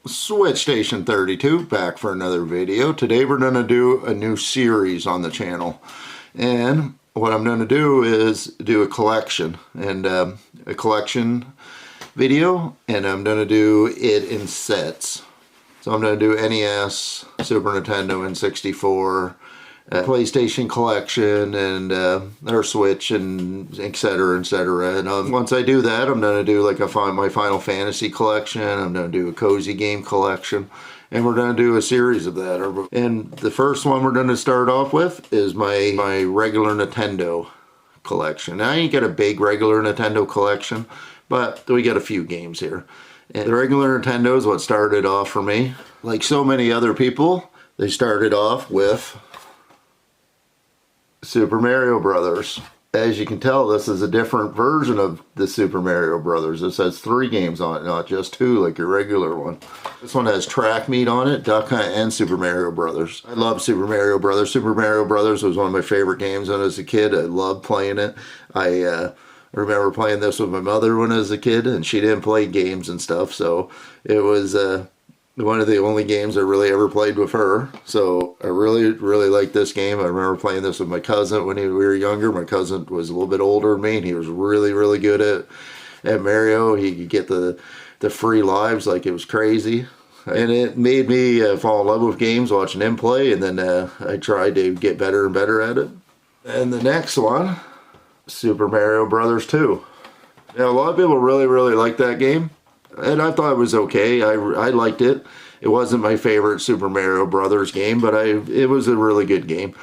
Switch Station 32 back for another video. Today we're going to do a new series on the channel, and what I'm going to do is do a collection video, and I'm going to do it in sets. So I'm going to do NES, Super Nintendo, N64, PlayStation collection, and or Switch, and etc, etc. And once I do that, I'm going to do like my Final Fantasy collection. I'm going to do a cozy game collection, and we're going to do a series of that. And the first one we're going to start off with is my regular Nintendo collection. Now, I ain't got a big regular Nintendo collection, but we got a few games here. And the regular Nintendo is what started off for me. Like so many other people, they started off with Super Mario Brothers. As you can tell, this is a different version of the Super Mario Brothers. This has 3 games on it, not just 2 like your regular one. This one has Track Meet on it, Duck Hunt, and Super Mario Brothers. I love Super Mario Brothers. Super Mario Brothers was one of my favorite games when I was a kid. I loved playing it. I remember playing this with my mother when I was a kid, and she didn't play games and stuff, so it was one of the only games I really ever played with her. So I really liked this game. I remember playing this with my cousin when we were younger. My cousin was a little bit older than me, and he was really good at Mario. He could get the free lives like it was crazy. And it made me fall in love with games, watching him play, and then I tried to get better and better at it. And the next one, Super Mario Brothers 2. Now, a lot of people really like that game, and I thought it was okay. I liked it. It wasn't my favorite Super Mario Brothers game, but it was a really good game.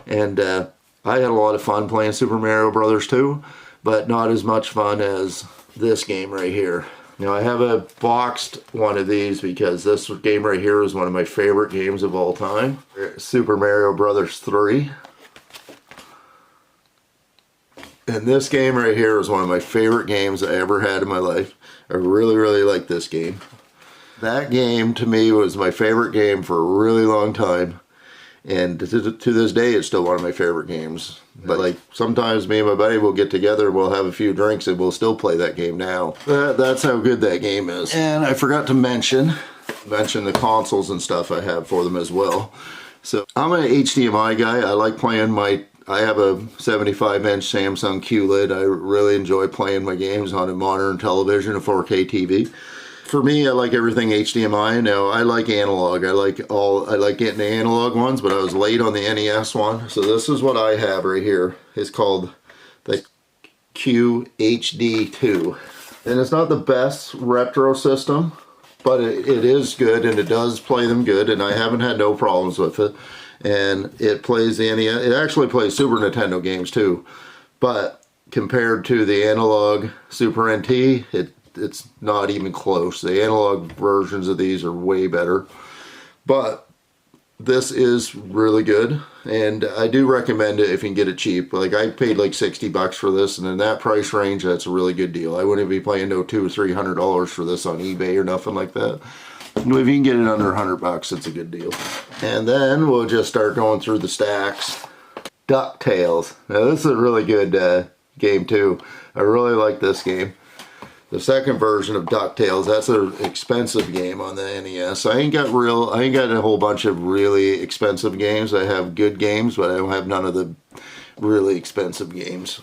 And I had a lot of fun playing Super Mario Brothers 2, but not as much fun as this game right here. Now, I have a boxed one of these because this game right here is one of my favorite games of all time. Super Mario Brothers 3. And this game right here is one of my favorite games I ever had in my life. I really like this game. That game to me was my favorite game for a really long time. And to this day, it's still one of my favorite games. But like sometimes me and my buddy will get together and we'll have a few drinks and we'll still play that game now. That's how good that game is. And I forgot to mention the consoles and stuff I have for them as well. So I'm an HDMI guy. I like playing I have a 75-inch Samsung QLED. I really enjoy playing my games on a modern television, a 4K TV. For me, I like everything HDMI. Now, I like analog. I like getting the analog ones, but I was late on the NES one. So this is what I have right here. It's called the QHD2. And it's not the best retro system, but it is good, and it does play them good, and I haven't had no problems with it. And it plays the NES. It actually plays Super Nintendo games too, but compared to the analog Super NT, it's not even close. The analog versions of these are way better, but this is really good, and I do recommend it if you can get it cheap. Like, I paid like $60 for this, and in that price range, that's a really good deal. I wouldn't be paying no $200 or $300 for this on eBay or nothing like that. If you can get it under $100, it's a good deal. And then we'll just start going through the stacks. DuckTales. Now, this is a really good game too. I really like this game. The second version of DuckTales, that's an expensive game on the NES. I ain't got a whole bunch of really expensive games. I have good games, but I don't have none of the really expensive games.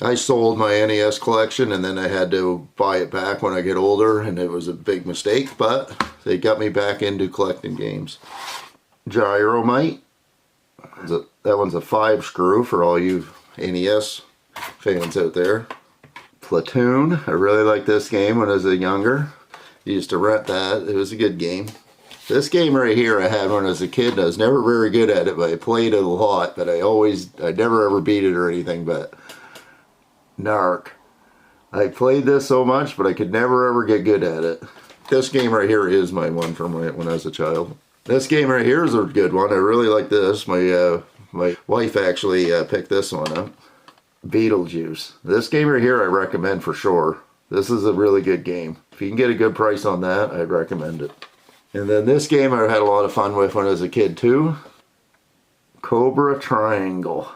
I sold my NES collection, and then I had to buy it back when I get older, and it was a big mistake, but they got me back into collecting games. Gyromite. That one's a 5-screw for all you NES fans out there. Platoon. I really liked this game when I was younger. Used to rent that. It was a good game. This game right here I had when I was a kid. I was never very good at it, but I played it a lot, but I never ever beat it or anything, but Narc. I played this so much, but I could never ever get good at it. This game right here is my one from when I was a child. This game right here is a good one. I really like this. My wife actually picked this one up. Beetlejuice. This game right here I recommend for sure. This is a really good game. If you can get a good price on that, I'd recommend it. And then this game I had a lot of fun with when I was a kid too. Cobra Triangle.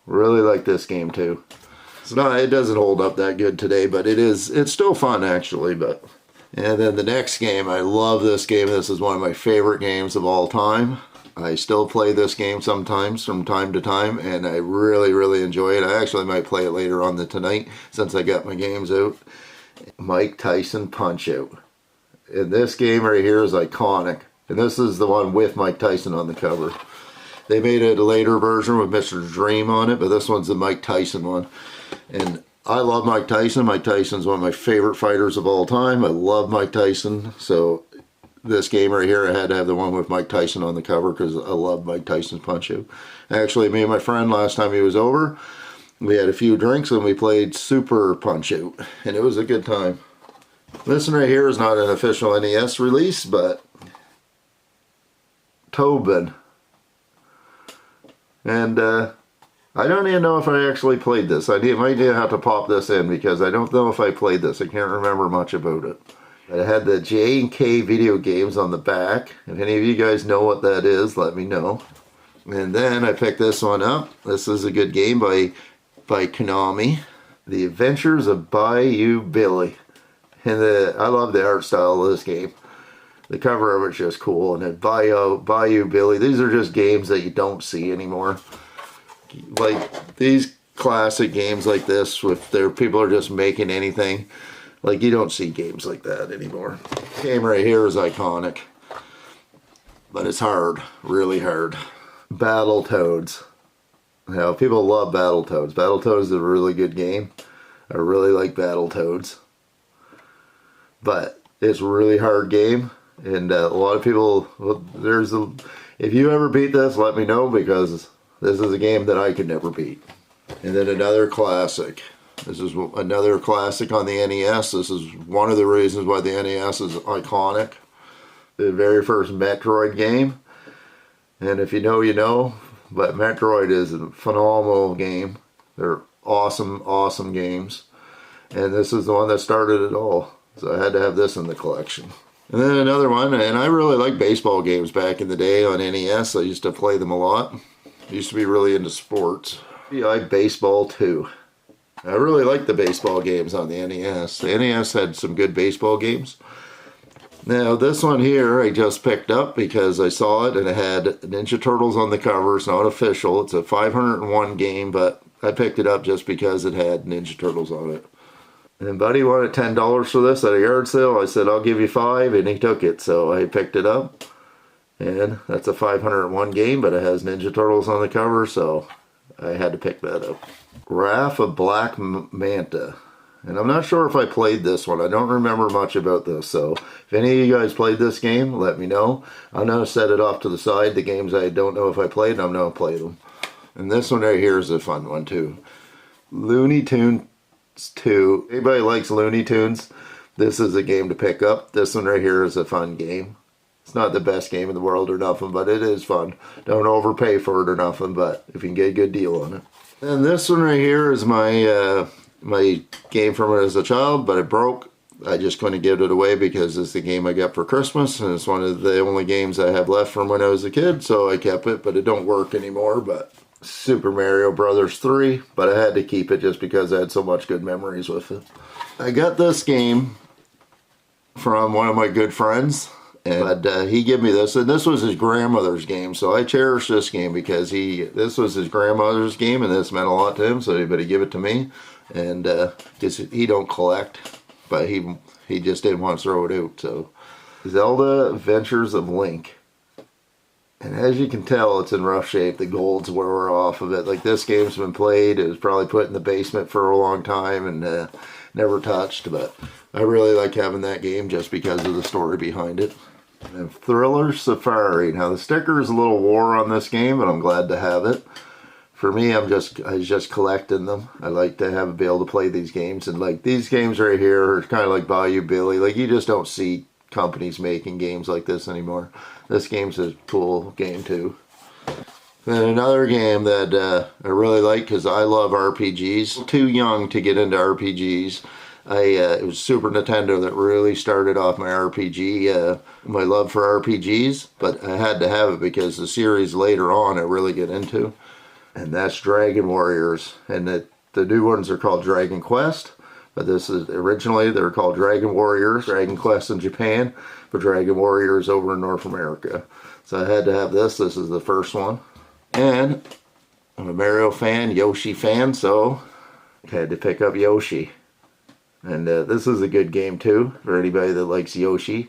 Really like this game too. It doesn't hold up that good today, but it's still fun actually. But And then the next game, I love this game. This is one of my favorite games of all time. I still play this game sometimes from time to time, and I really, really enjoy it. I actually might play it later on tonight since I got my games out. Mike Tyson Punch-Out. And this game right here is iconic. And this is the one with Mike Tyson on the cover. They made a later version with Mr. Dream on it, but this one's the Mike Tyson one. And I love Mike Tyson. Mike Tyson's one of my favorite fighters of all time. I love Mike Tyson. So this game right here, I had to have the one with Mike Tyson on the cover because I love Mike Tyson's Punch-Out. Actually, me and my friend, last time he was over, we had a few drinks and we played Super Punch-Out. And it was a good time. This one right here is not an official NES release, but Tobin. And I don't even know if I actually played this. I might have to pop this in because I don't know if I played this. I can't remember much about it. I had the J&K video games on the back. If any of you guys know what that is, let me know. And then I picked this one up. This is a good game by Konami. The Adventures of Bayou Billy. And I love the art style of this game. The cover of it's just cool. And then Bayou Billy. These are just games that you don't see anymore. Like these classic games like this, with people are just making anything. Like you don't see games like that anymore. This game right here is iconic. But it's hard. Really hard. Battletoads. You know, people love Battletoads. Battletoads is a really good game. I really like Battletoads. But it's a really hard game. And a lot of people, if you ever beat this, let me know because this is a game that I could never beat. And then another classic. This is another classic on the NES. This is one of the reasons why the NES is iconic. The very first Metroid game. And if you know, you know. But Metroid is a phenomenal game. They're awesome, awesome games. And this is the one that started it all. So I had to have this in the collection. And then another one, and I really like baseball games back in the day on NES. I used to play them a lot. I used to be really into sports. I like Baseball 2. I really like the baseball games on the NES. The NES had some good baseball games. Now this one here I just picked up because I saw it and it had Ninja Turtles on the cover. It's not official. It's a 501 game, but I picked it up just because it had Ninja Turtles on it. And Buddy wanted $10 for this at a yard sale. I said, I'll give you $5, and he took it. So I picked it up. And that's a 501 game, but it has Ninja Turtles on the cover, so I had to pick that up. Wrath of Black Manta. And I'm not sure if I played this one. I don't remember much about this. So if any of you guys played this game, let me know. I'm going to set it off to the side. The games I don't know if I played, I'm going to play them. And this one right here is a fun one too. Looney Tunes 2. Anybody likes Looney Tunes? This is a game to pick up. This one right here is a fun game. It's not the best game in the world or nothing, but it is fun. Don't overpay for it or nothing, but if you can get a good deal on it. And this one right here is my my game from it as a child, but it broke. I just couldn't give it away because it's the game I got for Christmas, and it's one of the only games I have left from when I was a kid, so I kept it, but it don't work anymore. But Super Mario Brothers 3, but I had to keep it just because I had so much good memories with it. I got this game from one of my good friends, and he gave me this, and this was his grandmother's game, so I cherish this game because this was his grandmother's game, and this meant a lot to him, so he gave it to me, and he don't collect, but he just didn't want to throw it out. So Zelda Adventures of Link. And as you can tell, it's in rough shape. The golds were off of it. Like, this game's been played. It was probably put in the basement for a long time and never touched. But I really like having that game just because of the story behind it. And Thriller Safari. Now, the sticker is a little wore on this game, but I'm glad to have it. For me, I was just collecting them. I like to be able to play these games. And, like, these games right here are kind of like Bayou Billy. Like, you just don't see companies making games like this anymore. This game's a cool game too. Then another game that I really like because I love RPGs. Too young to get into RPGs. It was Super Nintendo that really started off my RPG, my love for RPGs, but I had to have it because the series later on I really get into. And that's Dragon Warriors. And the new ones are called Dragon Quest. But this is originally, they were called Dragon Warriors, Dragon Quest in Japan, but Dragon Warriors over in North America. So I had to have this. This is the first one. And I'm a Mario fan, Yoshi fan, so I had to pick up Yoshi. And this is a good game too, for anybody that likes Yoshi.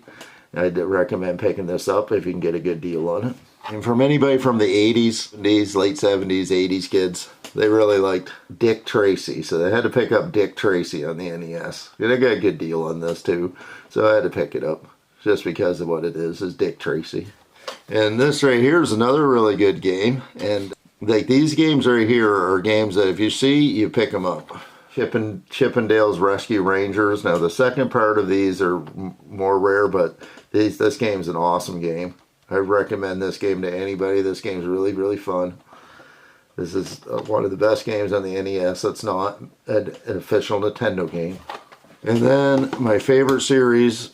I'd recommend picking this up if you can get a good deal on it. And from anybody from the 80s, these late 70s, 80s kids, they really liked Dick Tracy. So they had to pick up Dick Tracy on the NES. And I got a good deal on this too. So I had to pick it up just because of what it is Dick Tracy. And this right here is another really good game. And like these games right here are games that if you see, you pick them up. Chippendale's Rescue Rangers. Now the second part of these are more rare, but this game's an awesome game. I recommend this game to anybody. This game's really, really fun. This is one of the best games on the NES that's not an official Nintendo game. And then my favorite series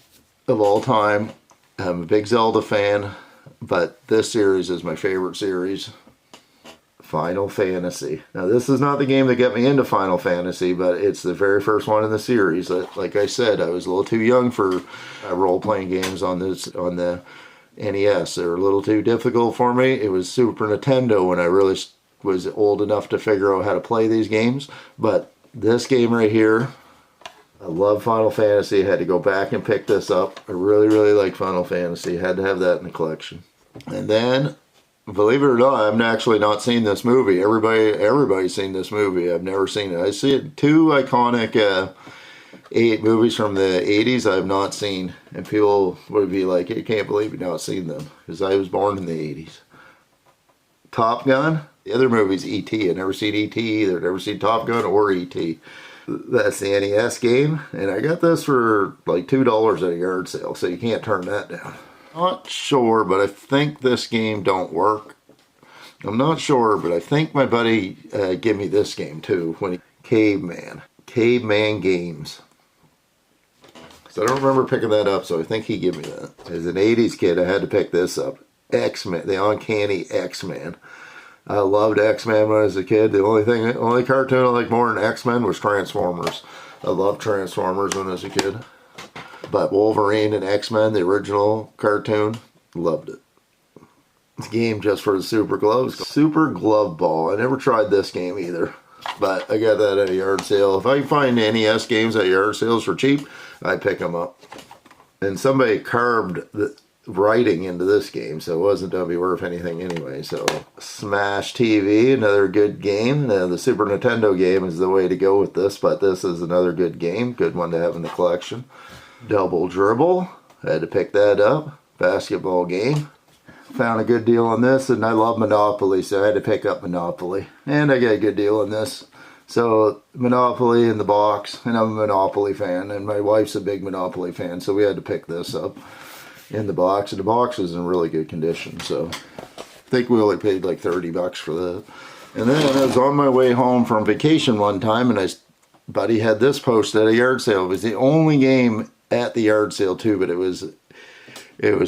of all time, I'm a big Zelda fan, but this series is my favorite series, Final Fantasy. Now this is not the game that got me into Final Fantasy, but it's the very first one in the series. Like I said, I was a little too young for role-playing games on the NES. They were a little too difficult for me. It was Super Nintendo when I really was old enough to figure out how to play these games. But this game right here, I love Final Fantasy. I had to go back and pick this up. I really, really like Final Fantasy. Had to have that in the collection. And then, believe it or not, I've actually not seen this movie. Everybody's seen this movie. I've never seen it. I see it. Two iconic 8 movies from the 80s I've not seen, and people would be like, you can't believe you've not seen them, because I was born in the 80s. Top Gun. The other movie's E.T. I've never seen E.T. either. Never seen Top Gun or E.T. That's the NES game, and I got this for like $2 at a yard sale, so you can't turn that down. Not sure, but I think this game don't work. I'm not sure, but I think my buddy gave me this game too, when Caveman Games. So I don't remember picking that up, so I think he gave me that. As an 80s kid, I had to pick this up. X-Men, the Uncanny X-Men. I loved X-Men when I was a kid. The only cartoon I liked more than X-Men was Transformers. I loved Transformers when I was a kid. But Wolverine and X-Men, the original cartoon, loved it. This game just for the Super Gloves. Super Glove Ball. I never tried this game either, but I got that at a yard sale. If I find NES games at yard sales for cheap, I pick them up. And somebody carved the writing into this game, so it wasn't going to be worth anything anyway. So Smash TV, another good game. The Super Nintendo game is the way to go with this, but this is another good game. Good one to have in the collection. Double Dribble. I had to pick that up. Basketball game. Found a good deal on this, and I love Monopoly, so I had to pick up Monopoly. And I got a good deal on this. So Monopoly in the box, and I'm a Monopoly fan, and my wife's a big Monopoly fan, so we had to pick this up in the box. And the box is in really good condition, so I think we only paid like $30 for that. And then I was on my way home from vacation one time, and buddy had this posted at a yard sale. It was the only game at the yard sale too, but it was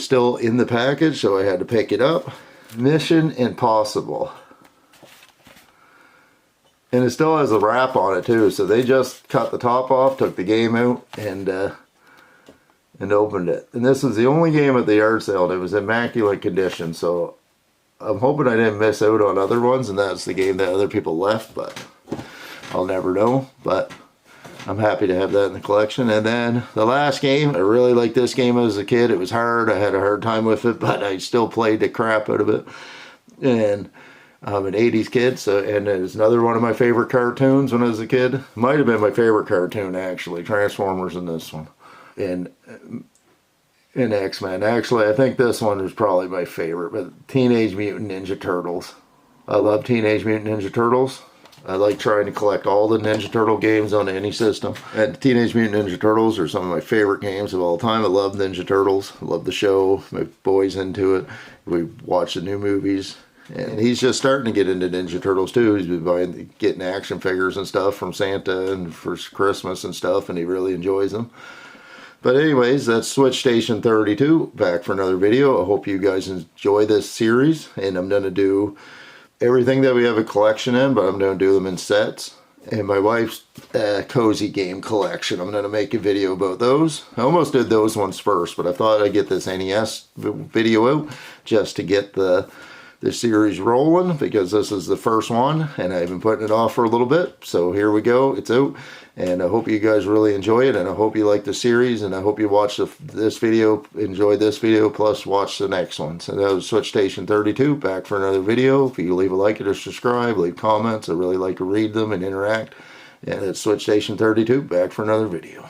still in the package, so I had to pick it up. Mission Impossible. And it still has a wrap on it too, so they just cut the top off, took the game out, and opened it. And this was the only game at the yard sale, and it was immaculate condition, so I'm hoping I didn't miss out on other ones, and that's the game that other people left, but I'll never know. But I'm happy to have that in the collection. And then the last game, I really liked this game as a kid. It was hard. I had a hard time with it, but I still played the crap out of it. And I'm an 80s kid, and it was another one of my favorite cartoons when I was a kid. Might have been my favorite cartoon, actually. Transformers in this one. And X-Men. Actually, I think this one was probably my favorite, but Teenage Mutant Ninja Turtles. I love Teenage Mutant Ninja Turtles. I like trying to collect all the Ninja Turtle games on any system. And Teenage Mutant Ninja Turtles are some of my favorite games of all time. I love Ninja Turtles. I love the show. My boy's into it. We watch the new movies. And he's just starting to get into Ninja Turtles too. He's been getting action figures and stuff from Santa and for Christmas and stuff, and he really enjoys them. But anyways, that's Switch Station 32. Back for another video. I hope you guys enjoy this series. And I'm going to do everything that we have a collection in, but I'm going to do them in sets. and my wife's cozy game collection. I'm going to make a video about those. I almost did those ones first, but I thought I'd get this NES video out just to get the series rolling, because this is the first one and I've been putting it off for a little bit. So here we go, it's out, and I hope you guys really enjoy it, and I hope you like the series, and I hope you watch this video, enjoy this video, plus watch the next one. So that was Switch Station 32, back for another video. If you leave a like or subscribe, leave comments, I really like to read them and interact. And it's Switch Station 32, back for another video.